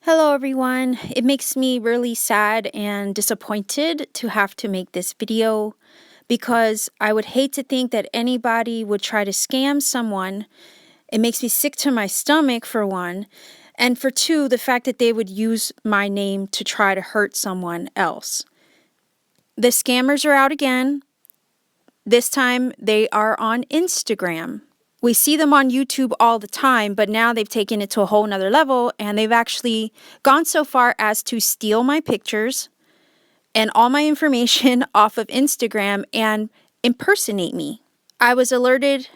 Hello everyone. It makes me really sad and disappointed to have to make this video because I would hate to think that anybody would try to scam someone. It makes me sick to my stomach, for one, and for two, the fact that they would use my name to try to hurt someone else. The scammers are out again. This time they are on Instagram. We see them on YouTube all the time, but now they've taken it to a whole nother level and they've actually gone so far as to steal my pictures and all my information off of Instagram and impersonate me. I was alerted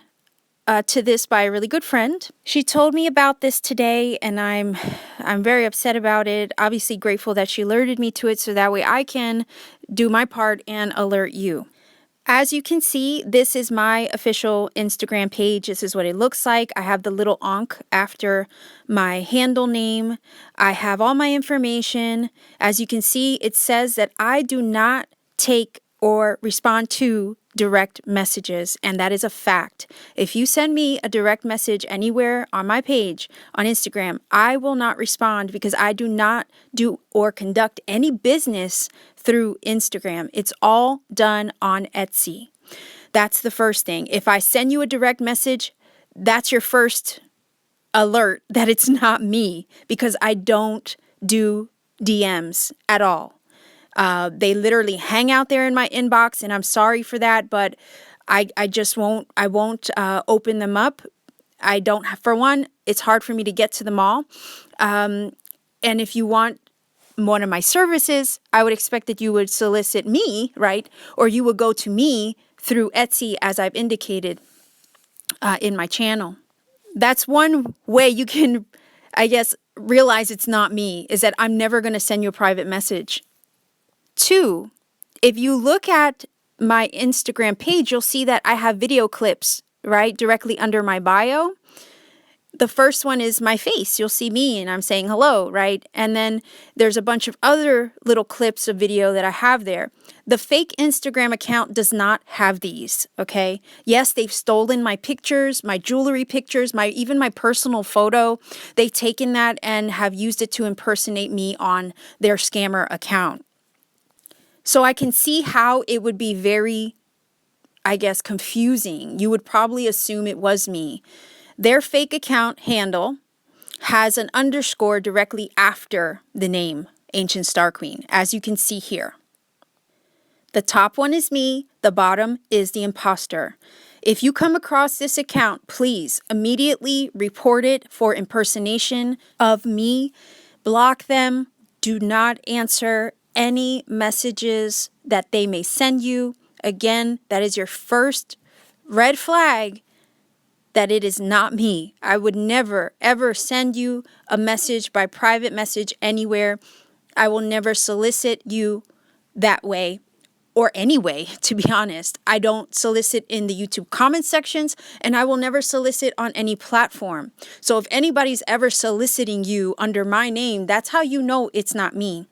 to this by a really good friend. She told me about this today and I'm very upset about it. Obviously grateful that she alerted me to it so that way I can do my part and alert you. As you can see, this is my official Instagram page. This is what it looks like. I have the little ankh after my handle name. I have all my information. As you can see, it says that I do not take or respond to direct messages, and that is a fact. If you send me a direct message anywhere on my page on Instagram, I will not respond because I do not do or conduct any business through Instagram. It's all done on Etsy. That's the first thing. If I send you a direct message, that's your first alert that it's not me because I don't do DMs at all. They literally hang out there in my inbox, and I'm sorry for that, but I won't open them up. I don't have, for one, it's hard for me to get to them all. And if you want one of my services, I would expect that you would solicit me, right? Or you would go to me through Etsy, as I've indicated in my channel. That's one way you can, I guess, realize it's not me, is that I'm never going to send you a private message. Two, if you look at my Instagram page, you'll see that I have video clips, right, directly under my bio. The first one is my face. You'll see me and I'm saying hello, right? And then there's a bunch of other little clips of video that I have there. The fake Instagram account does not have these, okay? Yes, they've stolen my pictures, my jewelry pictures, even my personal photo. They've taken that and have used it to impersonate me on their scammer account. So I can see how it would be very, I guess, confusing. You would probably assume it was me. Their fake account handle has an underscore directly after the name, Ancient Star Queen, as you can see here. The top one is me, the bottom is the imposter. If you come across this account, please immediately report it for impersonation of me. Block them. Do not answer any messages that they may send you. Again, that is your first red flag that it is not me. I would never, ever send you a message by private message anywhere. I will never solicit you that way or any way, to be honest. I don't solicit in the YouTube comment sections, and I will never solicit on any platform. So if anybody's ever soliciting you under my name, that's how you know it's not me.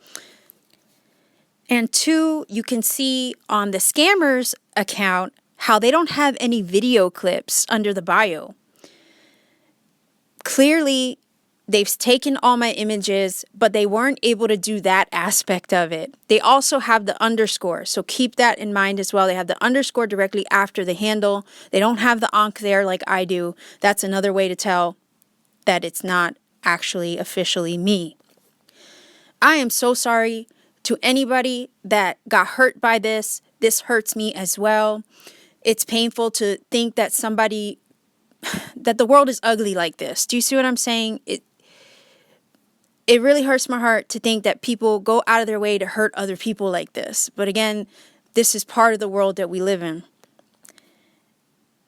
And two, you can see on the scammer's account how they don't have any video clips under the bio. Clearly, they've taken all my images, but they weren't able to do that aspect of it. They also have the underscore, so keep that in mind as well. They have the underscore directly after the handle. They don't have the ankh there like I do. That's another way to tell that it's not actually officially me. I am so sorry to anybody that got hurt by this. This hurts me as well. It's painful to think that that the world is ugly like this. Do you see what I'm saying? It really hurts my heart to think that people go out of their way to hurt other people like this. But again, this is part of the world that we live in.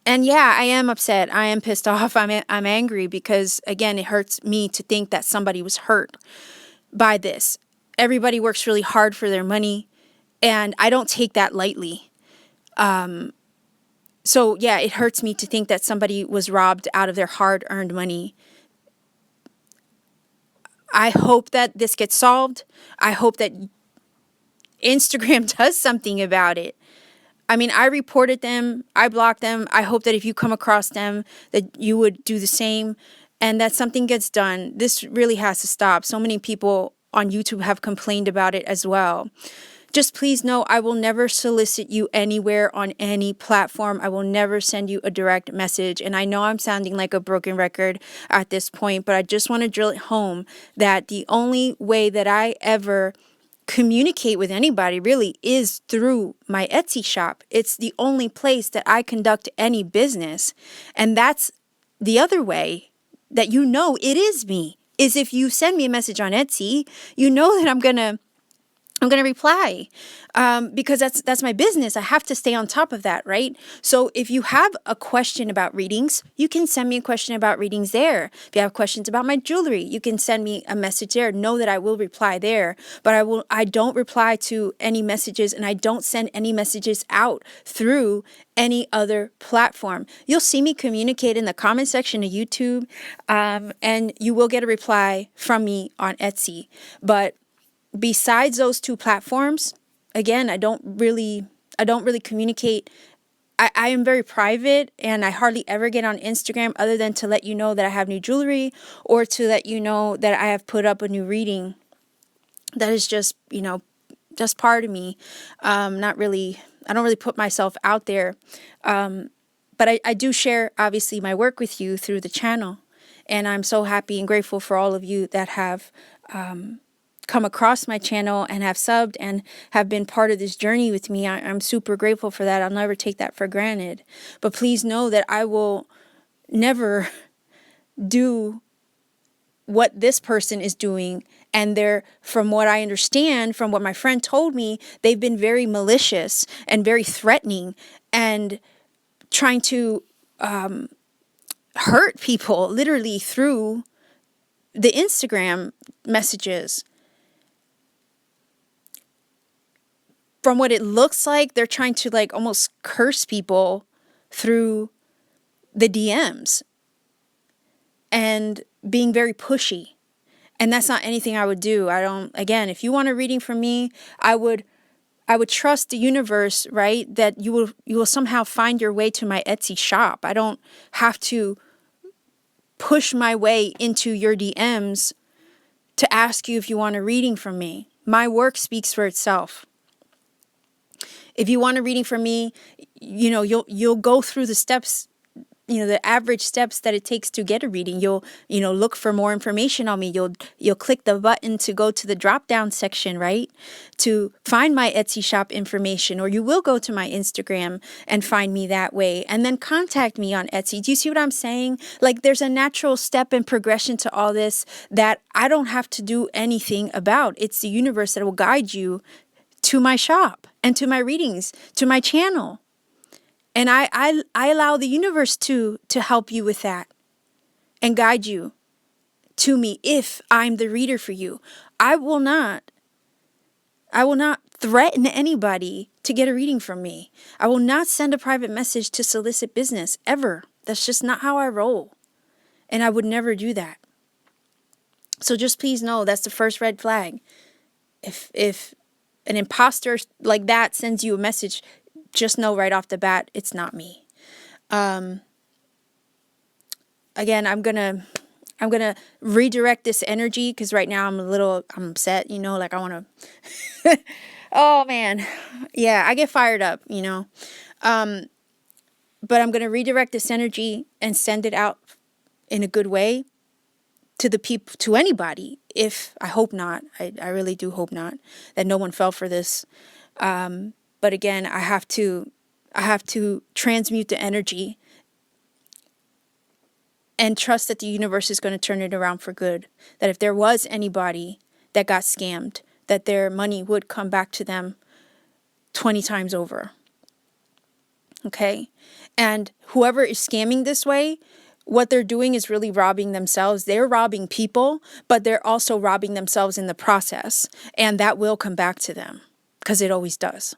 And yeah, I am upset. I am pissed off. I'm angry because, again, it hurts me to think that somebody was hurt by this. Everybody works really hard for their money, and I don't take that lightly. So yeah, it hurts me to think that somebody was robbed out of their hard-earned money. I hope that this gets solved. I hope that Instagram does something about it. I mean, I reported them. I blocked them. I hope that if you come across them, that you would do the same. and that something gets done. This really has to stop. So many people on YouTube have complained about it as well. Just please know I will never solicit you anywhere on any platform. I will never send you a direct message. And I know I'm sounding like a broken record at this point, but I just want to drill it home that the only way that I ever communicate with anybody really is through my Etsy shop. It's the only place that I conduct any business. And that's the other way that you know it is me, is if you send me a message on Etsy, you know that I'm gonna reply, because that's my business. I have to stay on top of that, right? So if you have a question about readings, you can send me a question about readings there. If you have questions about my jewelry, you can send me a message there. Know that I will reply there, but I don't reply to any messages, and I don't send any messages out through any other platform. You'll see me communicate in the comment section of YouTube, and you will get a reply from me on Etsy. But besides those two platforms, again, I don't really communicate. I am very private, and I hardly ever get on Instagram other than to let you know that I have new jewelry, or to let you know that I have put up a new reading. That is just, just part of me. I don't really put myself out there. But I do share, obviously, my work with you through the channel. And I'm so happy and grateful for all of you that have come across my channel and have subbed and have been part of this journey with me. I'm super grateful for that. I'll never take that for granted. But please know that I will never do what this person is doing. And from what I understand, from what my friend told me, they've been very malicious and very threatening and trying to hurt people literally through the Instagram messages. From what it looks like, they're trying to almost curse people through the DMs and being very pushy. And that's not anything I would do. Again, if you want a reading from me, I would trust the universe, right? That you will somehow find your way to my Etsy shop. I don't have to push my way into your DMs to ask you if you want a reading from me. My work speaks for itself. If you want a reading from me, you'll go through the steps, the average steps that it takes to get a reading. You'll look for more information on me. You'll click the button to go to the drop down section, right? To find my Etsy shop information, or you will go to my Instagram and find me that way, and then contact me on Etsy. Do you see what I'm saying? There's a natural step and progression to all this that I don't have to do anything about. It's the universe that will guide you to my shop and to my readings, to my channel. And I allow the universe to help you with that and guide you to me if I'm the reader for you. I will not threaten anybody to get a reading from me. I will not send a private message to solicit business, ever. That's just not how I roll. And I would never do that. So just please know that's the first red flag. If an imposter like that sends you a message, just know right off the bat, it's not me. Again, I'm gonna redirect this energy, because right now I'm upset, I want to, oh man. Yeah, I get fired up, but I'm going to redirect this energy and send it out in a good way to the people, to anybody. I hope not, I really do hope not, that no one fell for this. But again, I have to transmute the energy and trust that the universe is going to turn it around for good. That if there was anybody that got scammed, that their money would come back to them 20 times over. Okay? And whoever is scamming this way, what they're doing is really robbing themselves. They're robbing people, but they're also robbing themselves in the process. And that will come back to them, because it always does.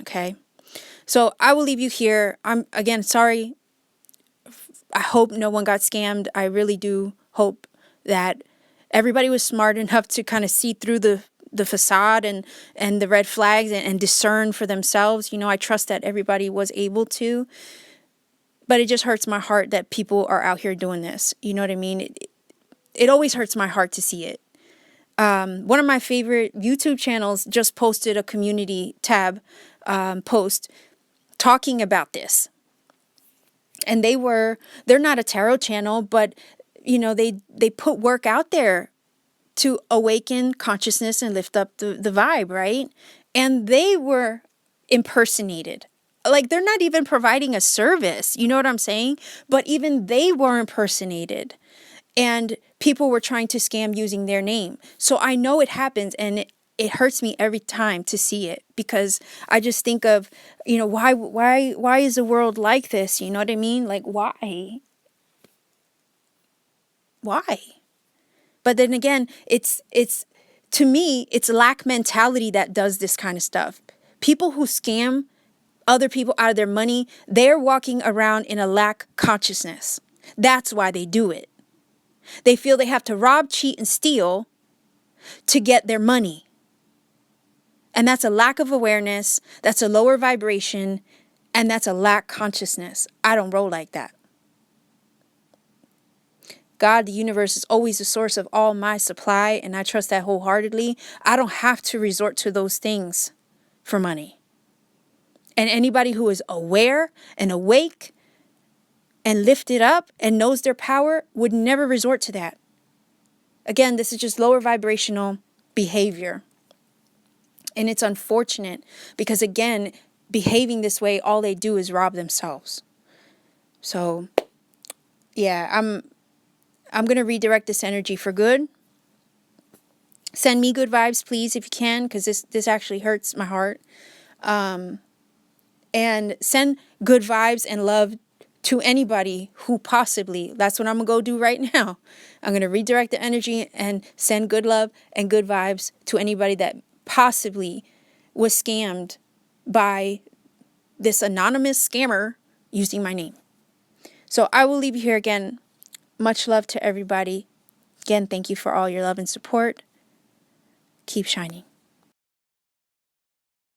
Okay? So I will leave you here. I'm, again, sorry. I hope no one got scammed. I really do hope that everybody was smart enough to kind of see through the facade and the red flags and discern for themselves. I trust that everybody was able to. But it just hurts my heart that people are out here doing this. You know what I mean? It always hurts my heart to see it. One of my favorite YouTube channels just posted a community tab post talking about this. And they're not a tarot channel, but you know, they put work out there to awaken consciousness and lift up the vibe, right? And they were impersonated. Like, they're not even providing a service, you know what I'm saying? But even they were impersonated. And people were trying to scam using their name. So I know it happens, and it hurts me every time to see it, because I just think of, you know, why is the world like this? You know what I mean? Like, why? Why? But then again, it's to me, it's lack mentality that does this kind of stuff. People who scam other people out of their money, they're walking around in a lack consciousness. That's why they do it. They feel they have to rob, cheat, and steal to get their money. And that's a lack of awareness, that's a lower vibration, and that's a lack consciousness. I don't roll like that. God, the universe, is always the source of all my supply, and I trust that wholeheartedly. I don't have to resort to those things for money. And anybody who is aware and awake and lifted up and knows their power would never resort to that. Again, this is just lower vibrational behavior. And it's unfortunate because, again, behaving this way, all they do is rob themselves. So, yeah, I'm going to redirect this energy for good. Send me good vibes, please, if you can, because this actually hurts my heart. And send good vibes and love to anybody who possibly, that's what I'm going to go do right now. I'm going to redirect the energy and send good love and good vibes to anybody that possibly was scammed by this anonymous scammer using my name. So I will leave you here again. Much love to everybody. Again, thank you for all your love and support. Keep shining.